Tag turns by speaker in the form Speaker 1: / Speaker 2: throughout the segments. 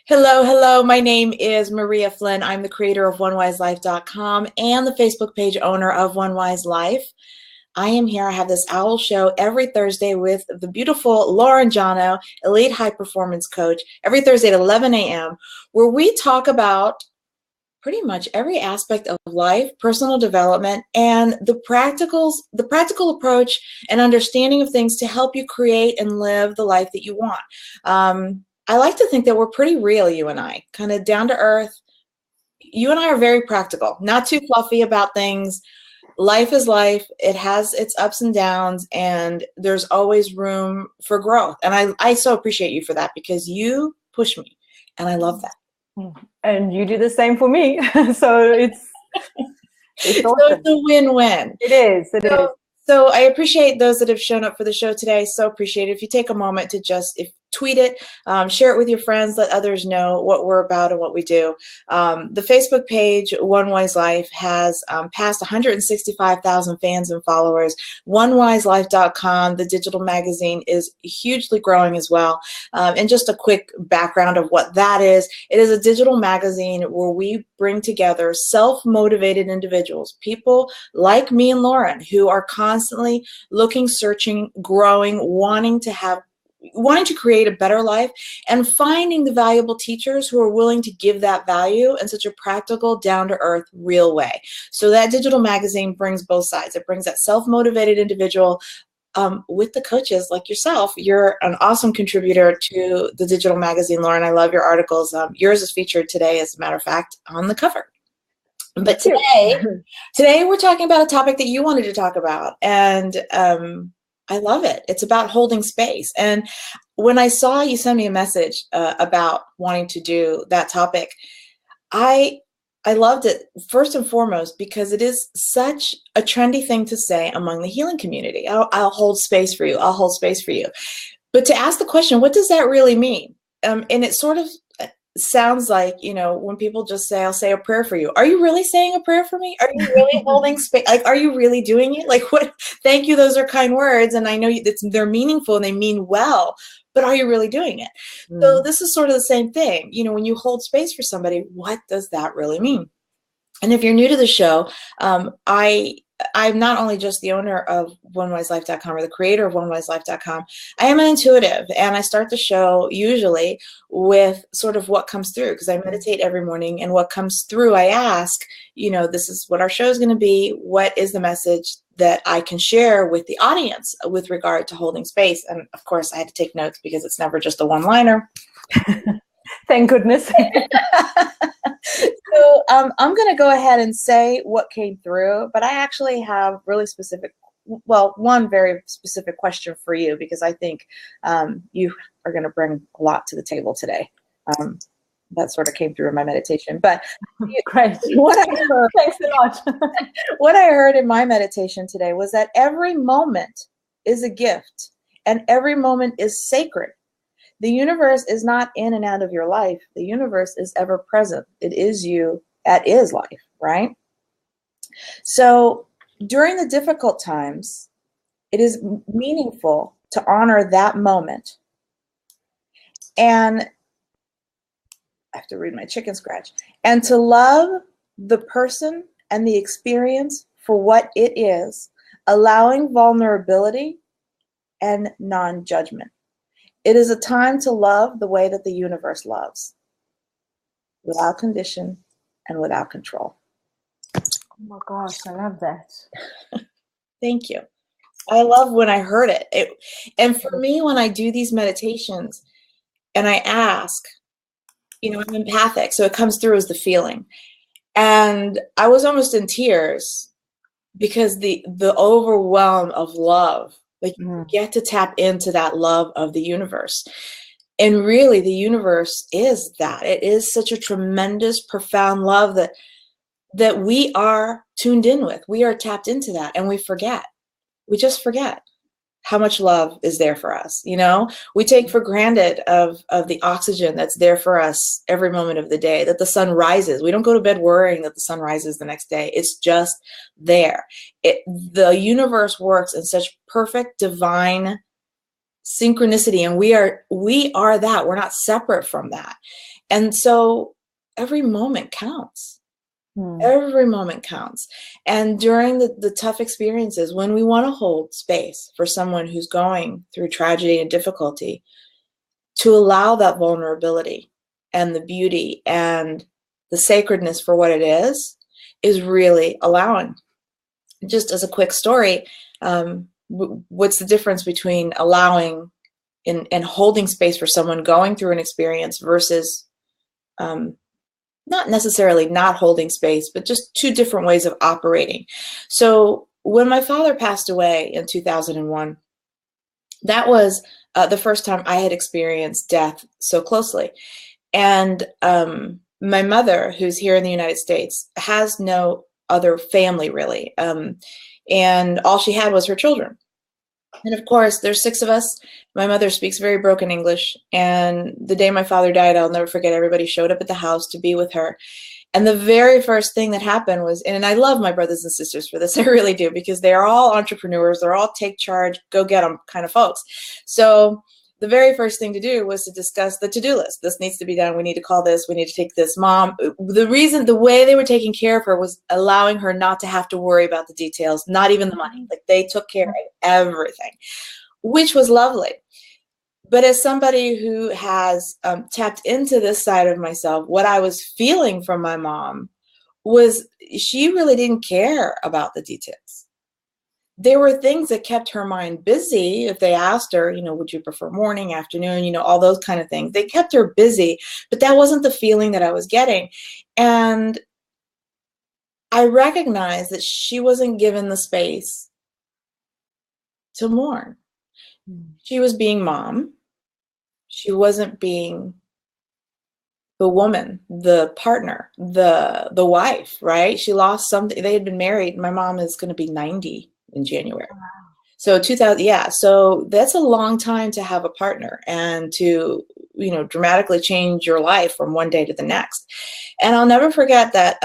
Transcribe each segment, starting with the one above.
Speaker 1: Hello, hello. My name is Maria Flynn. I'm the creator of OneWiseLife.com and the Facebook page owner of One Wise Life. I am here. I have this owl show every Thursday with the beautiful Lauren Jono, elite high performance coach, every Thursday at 11 a.m., where we talk about pretty much every aspect of life, personal development, and the practical approach and understanding of things to help you create and live the life that you want. I like to think that we're pretty real, you and I, kind of down to earth. You and I are very practical, not too fluffy about things. Life is life. It has its ups and downs, and there's always room for growth. And I so appreciate you for that, because you push me, and I love that.
Speaker 2: And you do the same for me. So it's awesome.
Speaker 1: So it's a win-win.
Speaker 2: It is. It is.
Speaker 1: So I appreciate those that have shown up for the show today. So appreciate it. If you take a moment to just tweet it, share it with your friends, let others know what we're about and what we do. The Facebook page, One Wise Life, has passed 165,000 fans and followers. OneWiseLife.com, the digital magazine, is hugely growing as well. And just a quick background of what that is. It is a digital magazine where we bring together self-motivated individuals, people like me and Lauren, who are constantly looking, searching, growing, wanting to create a better life, and finding the valuable teachers who are willing to give that value in such a practical, down-to-earth, real way. So that digital magazine brings both sides. It brings that self-motivated individual with the coaches like yourself. You're an awesome contributor to the digital magazine, Lauren. I love your articles. Yours is featured today, as a matter of fact, on the cover. But today we're talking about a topic that you wanted to talk about, and I love it. It's about holding space. And when I saw you send me a message about wanting to do that topic, I loved it, first and foremost, because it is such a trendy thing to say among the healing community. I'll hold space for you. I'll hold space for you. But to ask the question, what does that really mean? And it sort of sounds like, when people just say, I'll say a prayer for you. Are you really saying a prayer for me? Are you really holding space? Like, are you really doing it? Like, what? Thank you. Those are kind words. And I know they're meaningful and they mean well, but are you really doing it? So this is sort of the same thing. When you hold space for somebody, what does that really mean? And if you're new to the show, I'm not only just the owner of OneWiseLife.com or the creator of OneWiseLife.com. I am an intuitive, and I start the show usually with sort of what comes through, because I meditate every morning, and what comes through, I ask, this is what our show is going to be. What is the message that I can share with the audience with regard to holding space? And of course, I had to take notes because it's never just a one-liner.
Speaker 2: Thank goodness.
Speaker 1: So I'm going to go ahead and say what came through, but I actually have really one very specific question for you, because I think you are going to bring a lot to the table today. That sort of came through in my meditation. But
Speaker 2: great.
Speaker 1: What I heard,
Speaker 2: thanks a lot.
Speaker 1: What I heard in my meditation today was that every moment is a gift, and every moment is sacred. The universe is not in and out of your life. The universe is ever present. It is you. That is life, right? So during the difficult times, it is meaningful to honor that moment. And I have to read my chicken scratch. And to love the person and the experience for what it is, allowing vulnerability and non-judgment. It is a time to love the way that the universe loves, without condition and without control.
Speaker 2: Oh my gosh, I love that.
Speaker 1: Thank you. I love when I heard it. And for me, when I do these meditations and I ask, I'm empathic, so it comes through as the feeling. And I was almost in tears because the overwhelm of love. Like, you get to tap into that love of the universe. And really, the universe is that. It is such a tremendous, profound love that we are tuned in with. We are tapped into that, and we forget. We just forget how much love is there for us. We take for granted of the oxygen that's there for us every moment of the day, that the sun rises. We don't go to bed worrying that the sun rises the next day. It's just there. The universe works in such perfect, divine synchronicity, and we are that. We're not separate from that. And so every moment counts. Every moment counts. And during the tough experiences, when we want to hold space for someone who's going through tragedy and difficulty, to allow that vulnerability and the beauty and the sacredness for what it is really allowing. Just as a quick story, what's the difference between allowing and holding space for someone going through an experience versus not necessarily not holding space, but just two different ways of operating. So when my father passed away in 2001, that was the first time I had experienced death so closely. And my mother, who's here in the United States, has no other family really. And all she had was her children. And of course, there's 6 of us. My mother speaks very broken English. And the day my father died, I'll never forget, everybody showed up at the house to be with her. And the very first thing that happened was, and I love my brothers and sisters for this, I really do, because they're all entrepreneurs. They're all take charge, go get them kind of folks. So the very first thing to do was to discuss the to-do list. This needs to be done. We need to call this. We need to take this. Mom, the way they were taking care of her was allowing her not to have to worry about the details, not even the money. Like, they took care of everything, which was lovely. But as somebody who has tapped into this side of myself, what I was feeling from my mom was she really didn't care about the details. There were things that kept her mind busy. If they asked her, would you prefer morning, afternoon, all those kind of things, they kept her busy, but that wasn't the feeling that I was getting. And I recognized that she wasn't given the space to mourn. She was being mom. She wasn't being the woman, the partner, the wife, right? She lost something. They had been married. My mom is going to be 90 in January. Wow. So 2000, yeah. So that's a long time to have a partner and to, dramatically change your life from one day to the next. And I'll never forget that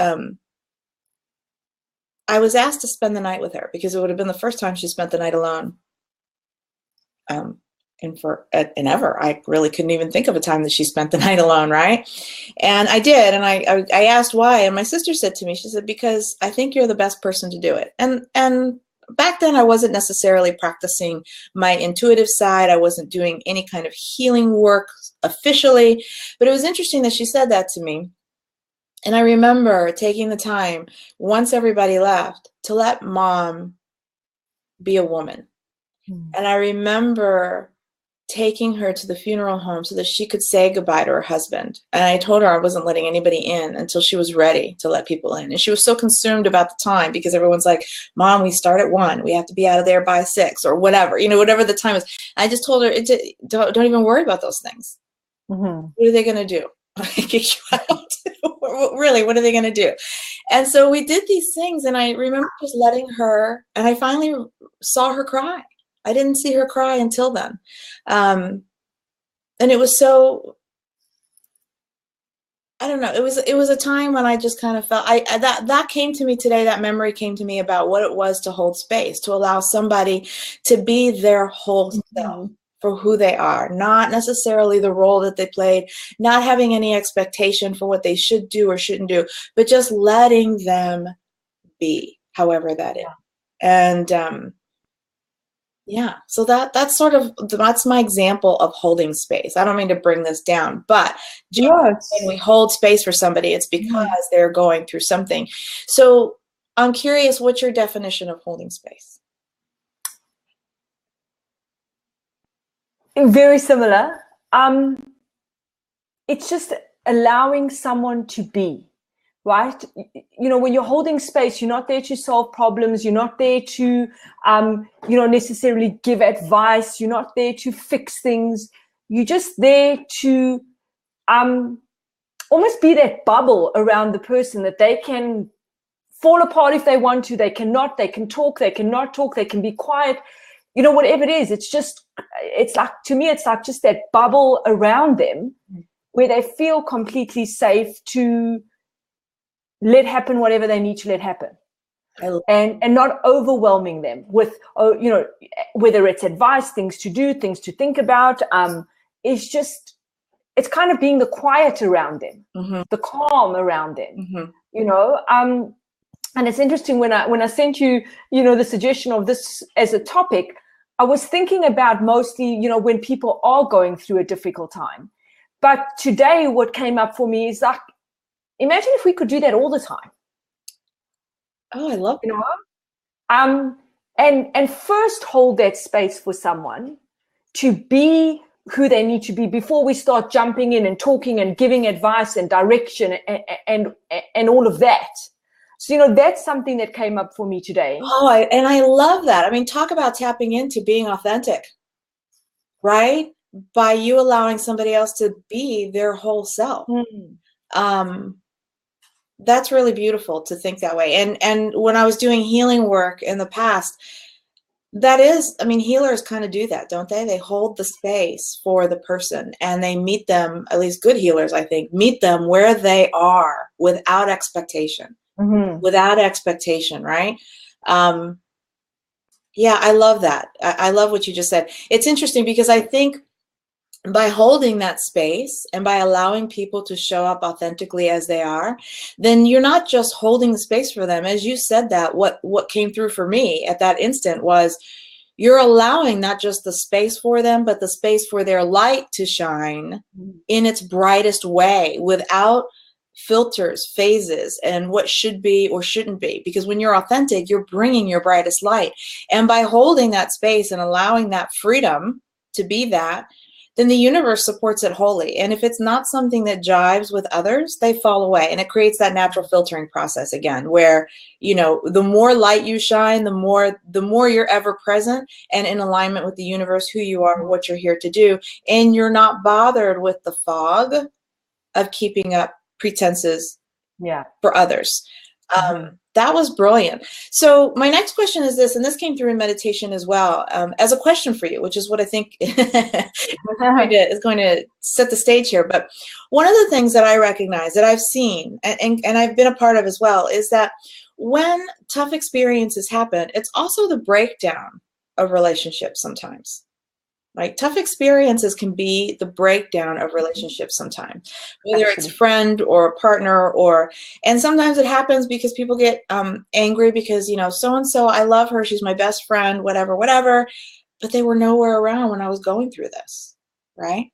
Speaker 1: I was asked to spend the night with her because it would have been the first time she spent the night alone. And ever. I really couldn't even think of a time that she spent the night alone, right? And I did, and I asked why, and my sister said to me, she said, because I think you're the best person to do it. And back then I wasn't necessarily practicing my intuitive side. I wasn't doing any kind of healing work officially, but it was interesting that she said that to me. And I remember taking the time, once everybody left, to let mom be a woman. And I remember taking her to the funeral home so that she could say goodbye to her husband. And I told her I wasn't letting anybody in until she was ready to let people in. And she was so consumed about the time because everyone's like, Mom, we start at 1. We have to be out of there by 6 or whatever, whatever the time is. I just told her, don't even worry about those things. What are they going to do? Kick you out? Really, what are they going to do? And so we did these things, and I remember just letting her, and I finally saw her cry. I didn't see her cry until then. And it was so, I don't know, it was a time when I just kind of felt, that came to me today, that memory came to me about what it was to hold space, to allow somebody to be their whole self for who they are, not necessarily the role that they played, not having any expectation for what they should do or shouldn't do, but just letting them be, however that is. And, yeah, so that's my example of holding space. I don't mean to bring this down, but when we hold space for somebody, it's because they're going through something. So I'm curious, what's your definition of holding space?
Speaker 2: Very similar. It's just allowing someone to be. Right? When you're holding space, you're not there to solve problems. You're not there to, necessarily give advice. You're not there to fix things. You're just there to almost be that bubble around the person that they can fall apart if they want to. They cannot. They can talk. They cannot talk. They can be quiet. Whatever it is, it's like, to me, it's like just that bubble around them where they feel completely safe to let happen whatever they need to let happen. and not overwhelming them with, oh, you know, whether it's advice, things to do, things to think about. It's kind of being the quiet around them, the calm around them, you know. And it's interesting, when I sent you, you know, the suggestion of this as a topic, I was thinking about mostly, you know, when people are going through a difficult time. But today what came up for me is like, imagine if we could do that all the time.
Speaker 1: Oh, I love that.
Speaker 2: You know, and first hold that space for someone to be who they need to be before we start jumping in and talking and giving advice and direction and all of that. So, you know, that's something that came up for me today.
Speaker 1: Oh, and I love that. I mean, talk about tapping into being authentic, right? By you allowing somebody else to be their whole self. That's really beautiful to think that way. And when I was doing healing work in the past, that is, I mean, healers kind of do that, don't they? They hold the space for the person, and they meet them, at least good healers, I think, meet them where they are without expectation. Without expectation, right? Yeah, I love that. I love what you just said. It's interesting because I think by holding that space and by allowing people to show up authentically as they are, then you're not just holding the space for them. As you said that, what came through for me at that instant was, you're allowing not just the space for them, but the space for their light to shine in its brightest way, without filters, phases, and what should be or shouldn't be. Because when you're authentic, you're bringing your brightest light. And by holding that space and allowing that freedom to be that, then the universe supports it wholly. And if it's not something that jives with others, they fall away. And it creates that natural filtering process again, where, you know, the more light you shine, the more you're ever present and in alignment with the universe, who you are, what you're here to do. And you're not bothered with the fog of keeping up pretenses for others. That was brilliant. So my next question is this, and this came through in meditation as well, as a question for you, which is what I think is going to set the stage here. But one of the things that I recognize, that I've seen and I've been a part of as well, is that when tough experiences happen, it's also the breakdown of relationships sometimes. Like, tough experiences can be the breakdown of relationships sometimes, whether it's a friend or a partner, and sometimes it happens because people get angry because, you know, so-and-so, I love her, she's my best friend, whatever, but they were nowhere around when I was going through this, right?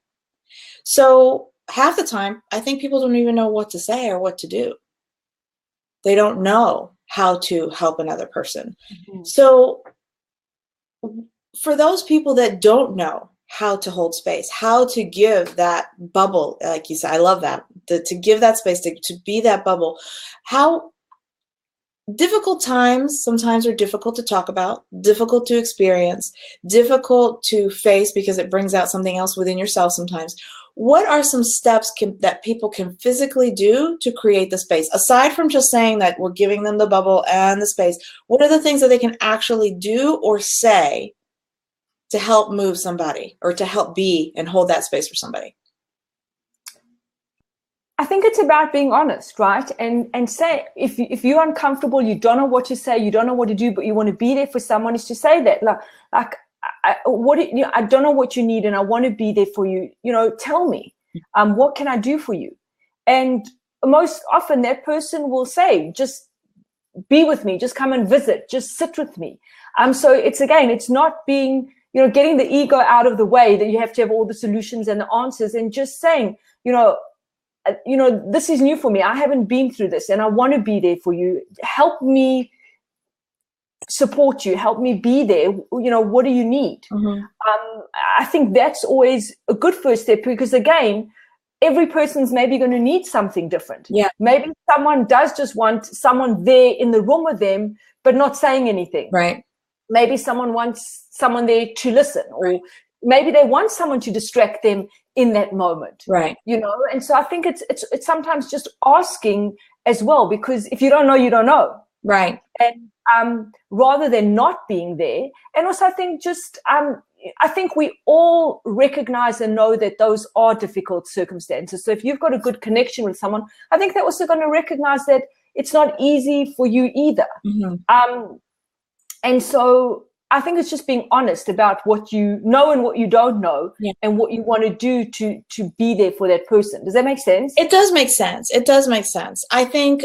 Speaker 1: So half the time, I think people don't even know what to say or what to do. They don't know how to help another person. So for those people that don't know how to hold space, how to give that bubble, like you said, I love that, to give that space, to be that bubble, how difficult times sometimes are difficult to talk about, difficult to experience, difficult to face because it brings out something else within yourself sometimes. What are some steps that people can physically do to create the space? Aside from just saying that we're giving them the bubble and the space, what are the things that they can actually do or say to help move somebody, or to help be and hold that space for somebody?
Speaker 2: I think it's about being honest, right? And say, if you're uncomfortable, you don't know what to say, you don't know what to do, but you want to be there for someone, is to say that, like I don't know what you need, and I want to be there for you. You know, tell me, what can I do for you? And most often that person will say, just be with me, just come and visit, just sit with me. So it's not being, you know, getting the ego out of the way, that you have to have all the solutions and the answers, and just saying, you know, this is new for me. I haven't been through this, and I want to be there for you. Help me support you. Help me be there. You know, what do you need? I think that's always a good first step, because again, every person's maybe going to need something different.
Speaker 1: Yeah.
Speaker 2: Maybe someone does just want someone there in the room with them, but not saying anything.
Speaker 1: Right.
Speaker 2: Maybe someone wants someone there to listen, or maybe they want someone to distract them in that moment.
Speaker 1: Right.
Speaker 2: You know, and so I think it's sometimes just asking as well, because if you don't know, you don't know.
Speaker 1: Right.
Speaker 2: And rather than not being there. And also I think I think we all recognize and know that those are difficult circumstances. So if you've got a good connection with someone, I think they're also going to recognize that it's not easy for you either. And so I think it's just being honest about what you know and what you don't know, and what you want to do to be there for that person. Does that make sense?
Speaker 1: It does make sense. It does make sense. I think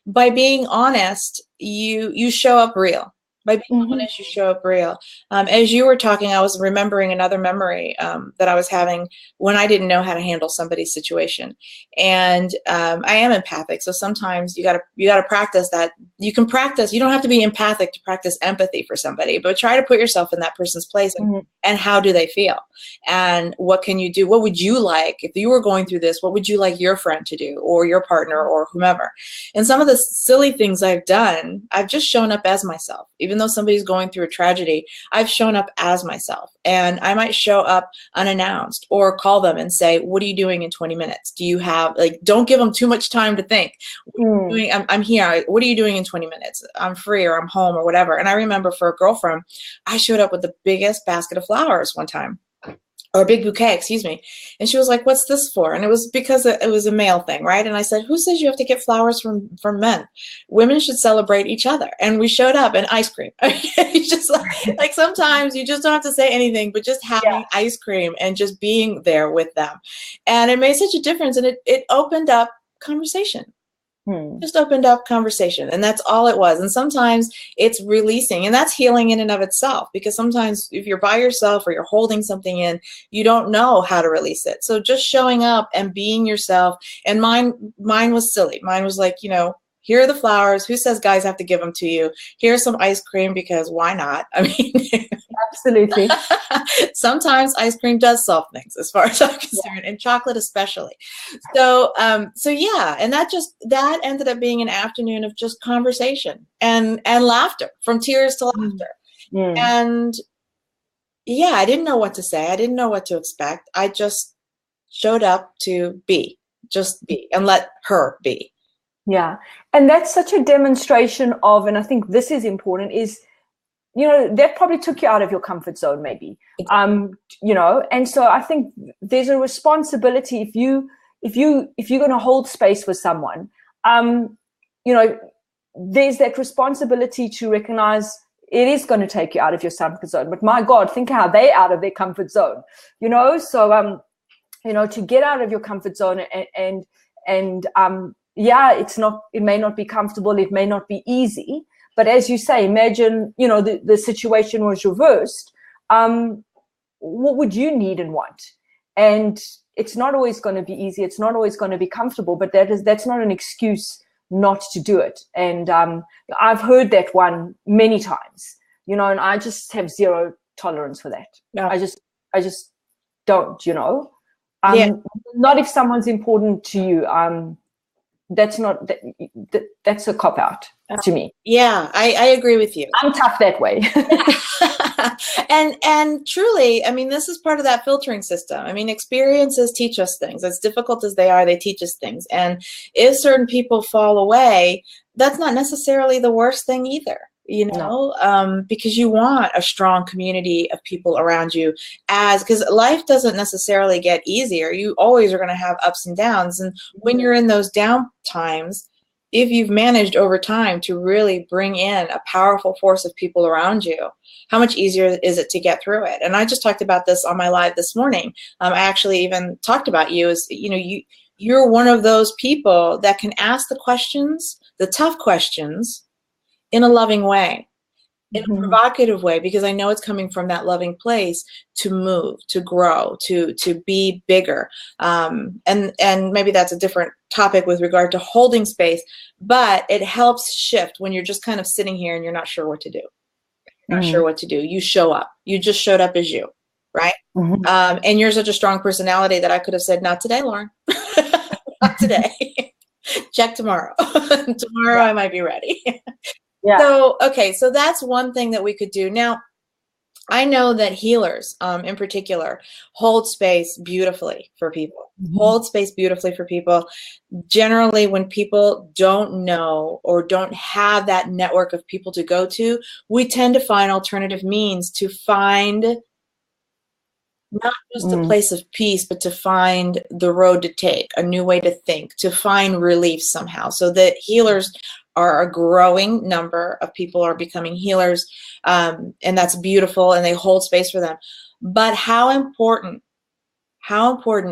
Speaker 1: by being honest, you show up real. By being honest, you show up real. As you were talking, I was remembering another memory that I was having when I didn't know how to handle somebody's situation. And I am empathic, so sometimes you gotta practice that. You can practice. You don't have to be empathic to practice empathy for somebody, but try to put yourself in that person's place and how do they feel, and what can you do? What would you like if you were going through this? What would you like your friend to do, or your partner, or whomever? And some of the silly things I've done, I've just shown up as myself. Even though somebody's going through a tragedy, I've shown up as myself. And I might show up unannounced or call them and say, what are you doing in 20 minutes? Do you have, like, don't give them too much time to think. I'm here. What are you doing in 20 minutes? I'm free, or I'm home, or whatever. And I remember for a girlfriend, I showed up with the biggest basket of flowers one time. Or a big bouquet, excuse me. And she was like, what's this for? And it was because it was a male thing, right? And I said, who says you have to get flowers from men? Women should celebrate each other. And we showed up, and ice cream. It's just like sometimes you just don't have to say anything, but just having ice cream and just being there with them. And it made such a difference. And it opened up conversation. Just opened up conversation, and that's all it was. And sometimes it's releasing, and that's healing in and of itself, because sometimes if you're by yourself or you're holding something in, you don't know how to release it. So just showing up and being yourself. And mine was silly. Mine was like, here are the flowers. Who says guys have to give them to you? Here's some ice cream, because why not? I mean,
Speaker 2: absolutely.
Speaker 1: Sometimes ice cream does solve things, as far as I'm concerned, and chocolate especially. So yeah, and that ended up being an afternoon of just conversation and laughter, from tears to laughter. And yeah, I didn't know what to say. I didn't know what to expect. I just showed up to just be, and let her be.
Speaker 2: Yeah. And that's such a demonstration of, and I think this is important, is, that probably took you out of your comfort zone, maybe. And so I think there's a responsibility if you're going to hold space for someone, there's that responsibility to recognize it is going to take you out of your comfort zone. But my God, think how they out of their comfort zone, So, to get out of your comfort zone and yeah, it may not be comfortable, it may not be easy, but as you say, imagine, the situation was reversed. What would you need and want? And it's not always going to be easy. It's not always going to be comfortable, but that's not an excuse not to do it. And I've heard that one many times, and I just have zero tolerance for that.
Speaker 1: No.
Speaker 2: I just don't, not if someone's important to you. That's a cop out to me.
Speaker 1: Yeah, I agree with you.
Speaker 2: I'm tough that way.
Speaker 1: And truly, I mean, this is part of that filtering system. I mean, experiences teach us things. As difficult as they are, they teach us things. And if certain people fall away, that's not necessarily the worst thing either. Because you want a strong community of people around you, because life doesn't necessarily get easier. You always are going to have ups and downs. And when you're in those down times, if you've managed over time to really bring in a powerful force of people around you, how much easier is it to get through it? And I just talked about this on my live this morning. I actually even talked about you as, you're one of those people that can ask the questions, the tough questions, in a loving way, in a provocative way, because I know it's coming from that loving place to move, to grow, to be bigger. And maybe that's a different topic with regard to holding space, but it helps shift when you're just kind of sitting here and you're not sure what to do. Not sure what to do. You show up. You just showed up as you, right? And you're such a strong personality that I could have said, not today, Lauren. Not today. Check tomorrow. Tomorrow I might be ready.
Speaker 2: Yeah.
Speaker 1: So that's one thing that we could do. Now, I know that healers, in particular, hold space beautifully for people. Hold space beautifully for people. Generally, when people don't know or don't have that network of people to go to, we tend to find alternative means to find not just a place of peace, but to find the road to take, a new way to think, to find relief somehow. So that healers are a growing number of people are becoming healers, and that's beautiful, and they hold space for them. But how important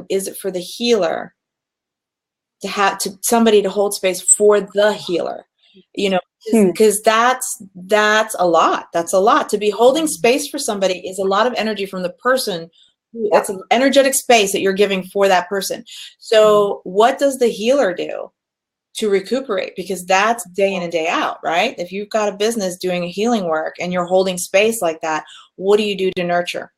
Speaker 1: is it for the healer to have somebody to hold space for the healer? You know, because that's a lot. That's a lot. To be holding space for somebody is a lot of energy from the person. It's an energetic space that you're giving for that person. So what does the healer do to recuperate? Because that's day in and day out, right? If you've got a business doing healing work and you're holding space like that, what do you do to nurture?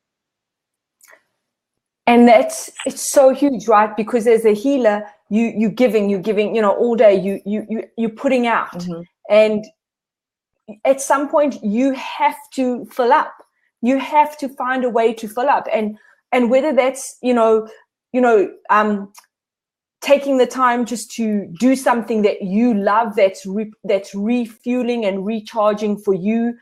Speaker 2: And it's so huge, right? Because as a healer, you're giving, you know, all day, you're putting out. And at some point you have to fill up. You have to find a way to fill up. And whether that's, taking the time just to do something that you love, that's refueling and recharging for you,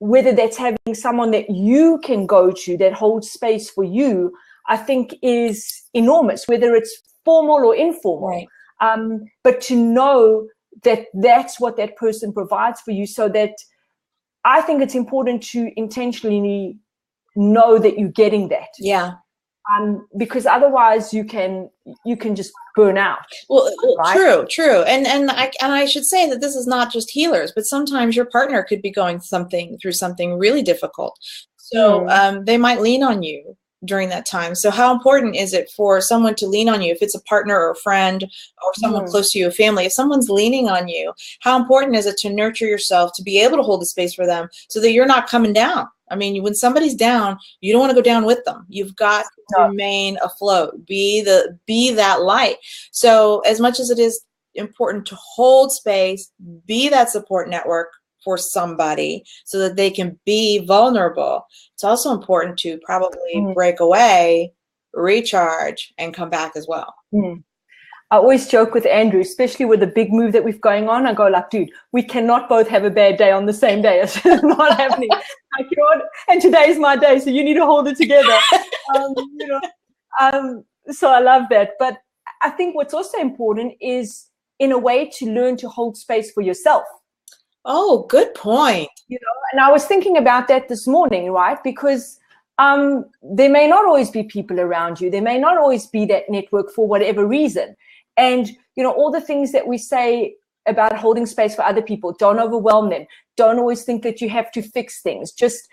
Speaker 2: whether that's having someone that you can go to that holds space for you, I think is enormous, whether it's formal or informal. Right. But to know that that's what that person provides for you, so that I think it's important to intentionally know that you're getting that.
Speaker 1: Yeah.
Speaker 2: Because otherwise you can just burn out.
Speaker 1: Well, right? True. And I should say that this is not just healers, but sometimes your partner could be going through something really difficult. So they might lean on you during that time. So how important is it for someone to lean on you? If it's a partner or a friend or someone close to you, a family, if someone's leaning on you, how important is it to nurture yourself, to be able to hold the space for them so that you're not coming down? I mean, when somebody's down, you don't want to go down with them. You've got to remain afloat, be that light. So as much as it is important to hold space, be that support network for somebody so that they can be vulnerable, it's also important to probably break away, recharge, and come back as well.
Speaker 2: I always joke with Andrew, especially with the big move that we've going on. I go like, dude, we cannot both have a bad day on the same day. It's just not happening. Like, you know, and today is my day, so you need to hold it together. So I love that. But I think what's also important is, in a way, to learn to hold space for yourself.
Speaker 1: Oh, good point.
Speaker 2: You know, and I was thinking about that this morning, right? Because there may not always be people around you. There may not always be that network for whatever reason. And, you know, all the things that we say about holding space for other people, don't overwhelm them. Don't always think that you have to fix things. Just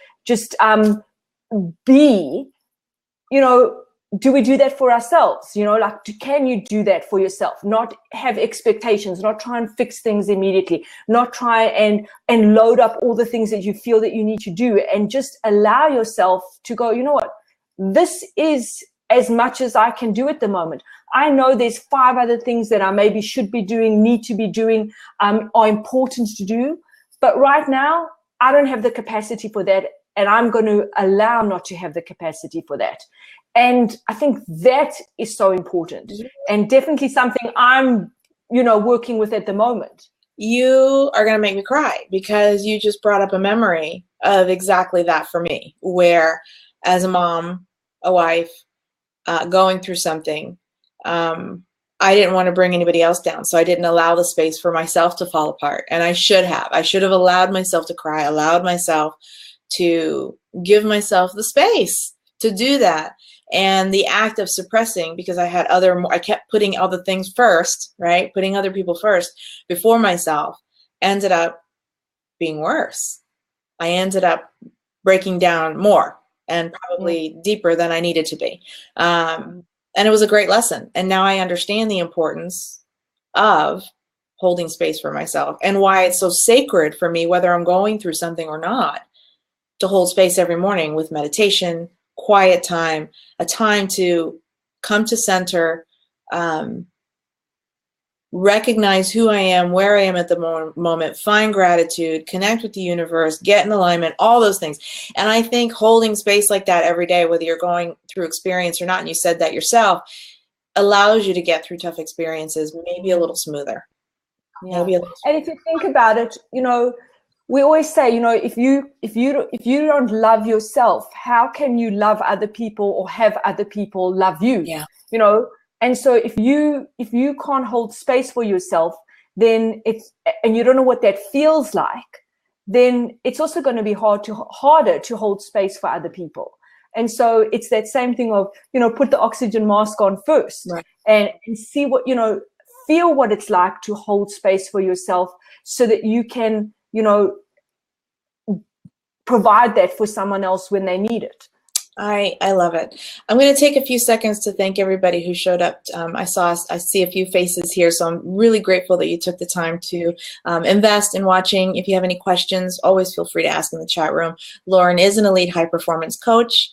Speaker 2: be, you know, do we do that for ourselves? You know, like, can you do that for yourself? Not have expectations, not try and fix things immediately, not try and load up all the things that you feel that you need to do, and just allow yourself to go, you know what, this is as much as I can do at the moment. I know there's 5 other things that I maybe should be doing, need to be doing, are important to do. But right now, I don't have the capacity for that. And I'm going to allow not to have the capacity for that. And I think that is so important, and definitely something I'm, you know, working with at the moment.
Speaker 1: You are going to make me cry, because you just brought up a memory of exactly that for me, where as a mom, a wife, going through something, I didn't want to bring anybody else down. So I didn't allow the space for myself to fall apart. And I should have allowed myself to cry, allowed myself to give myself the space to do that. And the act of suppressing, because I kept putting other things first, right? Putting other people first before myself, ended up being worse. I ended up breaking down more and probably deeper than I needed to be. And it was a great lesson. And now I understand the importance of holding space for myself, and why it's so sacred for me, whether I'm going through something or not, to hold space every morning with meditation, quiet time, a time to come to center, recognize who I am, where I am at the moment, find gratitude, connect with the universe, get in alignment, all those things. And I think holding space like that every day, whether you're going through experience or not, and you said that yourself, allows you to get through tough experiences maybe a little smoother.
Speaker 2: Yeah. And if you think about it, you know, we always say, you know, if you don't love yourself, how can you love other people or have other people love you?
Speaker 1: Yeah.
Speaker 2: You know, and so if you can't hold space for yourself, then and you don't know what that feels like, then it's also going to be harder to hold space for other people. And so it's that same thing of, you know, put the oxygen mask on first,
Speaker 1: right.
Speaker 2: and see what, you know, feel what it's like to hold space for yourself, so that you can, you know, provide that for someone else when they need it.
Speaker 1: I love it. I'm going to take a few seconds to thank everybody who showed up. I see a few faces here, so I'm really grateful that you took the time to invest in watching. If you have any questions, always feel free to ask in the chat room. Lauren is an elite high performance coach,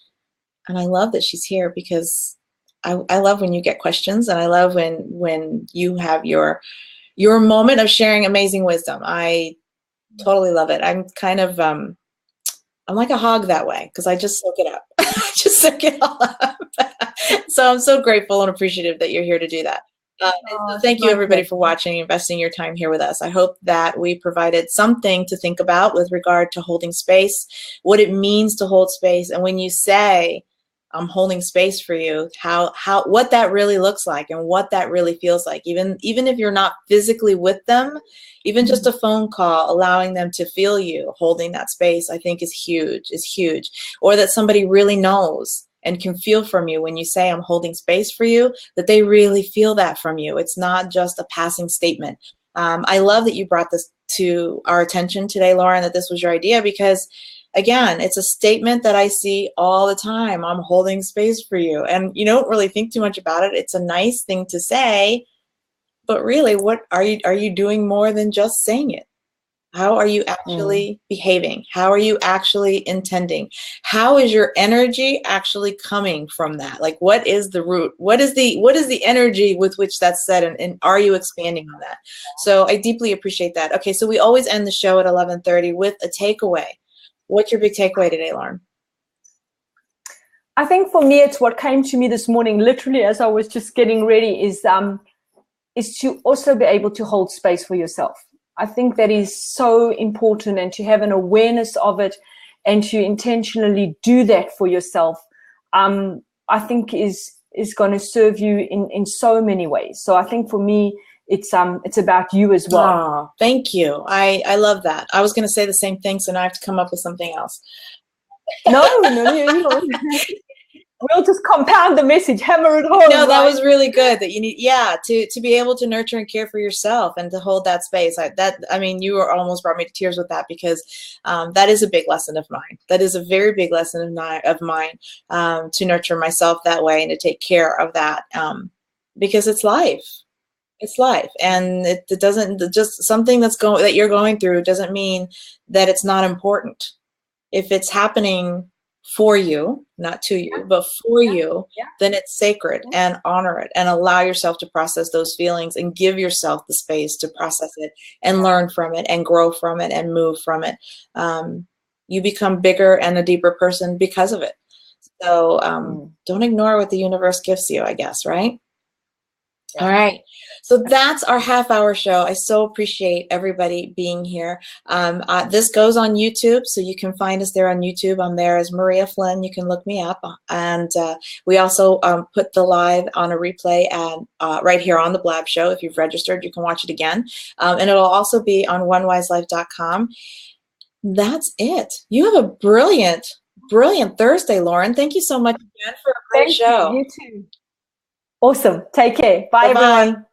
Speaker 1: and I love that she's here because I love when you get questions, and I love when you have your moment of sharing amazing wisdom. I totally love it. I'm kind of I'm like a hog that way because I just soak it up. I just soak it all up. So I'm so grateful and appreciative that you're here to do that. So thank you, everybody, for watching, investing your time here with us. I hope that we provided something to think about with regard to holding space, what it means to hold space, and when you say, I'm holding space for you, what that really looks like and what that really feels like. Even if you're not physically with them, even just a phone call, allowing them to feel you holding that space, I think is huge. Or that somebody really knows and can feel from you when you say, I'm holding space for you, that they really feel that from you. It's not just a passing statement. I love that you brought this to our attention today, Lauren, that this was your idea, because again, it's a statement that I see all the time. I'm holding space for you. And you don't really think too much about it. It's a nice thing to say, but really, what are you doing more than just saying it? How are you actually behaving? How are you actually intending? How is your energy actually coming from that? Like, what is the root? What is the energy with which that's said? And are you expanding on that? So I deeply appreciate that. Okay, so we always end the show at 11:30 with a takeaway. What's your big takeaway today, Lauren?
Speaker 2: I think for me, it's what came to me this morning, literally as I was just getting ready, is to also be able to hold space for yourself. I think that is so important, and to have an awareness of it and to intentionally do that for yourself, I think is going to serve you in so many ways. So I think for me, it's about you as well.
Speaker 1: Oh, thank you. I love that. I was going to say the same thing, so now I have to come up with something else.
Speaker 2: No, you know. We'll just compound the message, hammer it home.
Speaker 1: No, that was really good. That you need, to be able to nurture and care for yourself and to hold that space. I mean, you almost brought me to tears with that, because that is a big lesson of mine. That is a very big lesson of mine, to nurture myself that way and to take care of that, because it's life. It's life, and it doesn't, just something that you're going through doesn't mean that it's not important. If it's happening for you, not to you, but for you, then it's sacred, and honor it and allow yourself to process those feelings and give yourself the space to process it and learn from it and grow from it and move from it. You become bigger and a deeper person because of it. So don't ignore what the universe gives you, I guess, right? All right. So that's our half-hour show. I so appreciate everybody being here. This goes on YouTube, so you can find us there on YouTube. I'm there as Maria Flynn. You can look me up. And we also put the live on a replay and right here on the Blab Show. If you've registered, you can watch it again. And it'll also be on onewiselife.com. That's it. You have a brilliant Thursday, Lauren. Thank you so much again for a great show.
Speaker 2: You too. Awesome. Take care. Bye, everyone.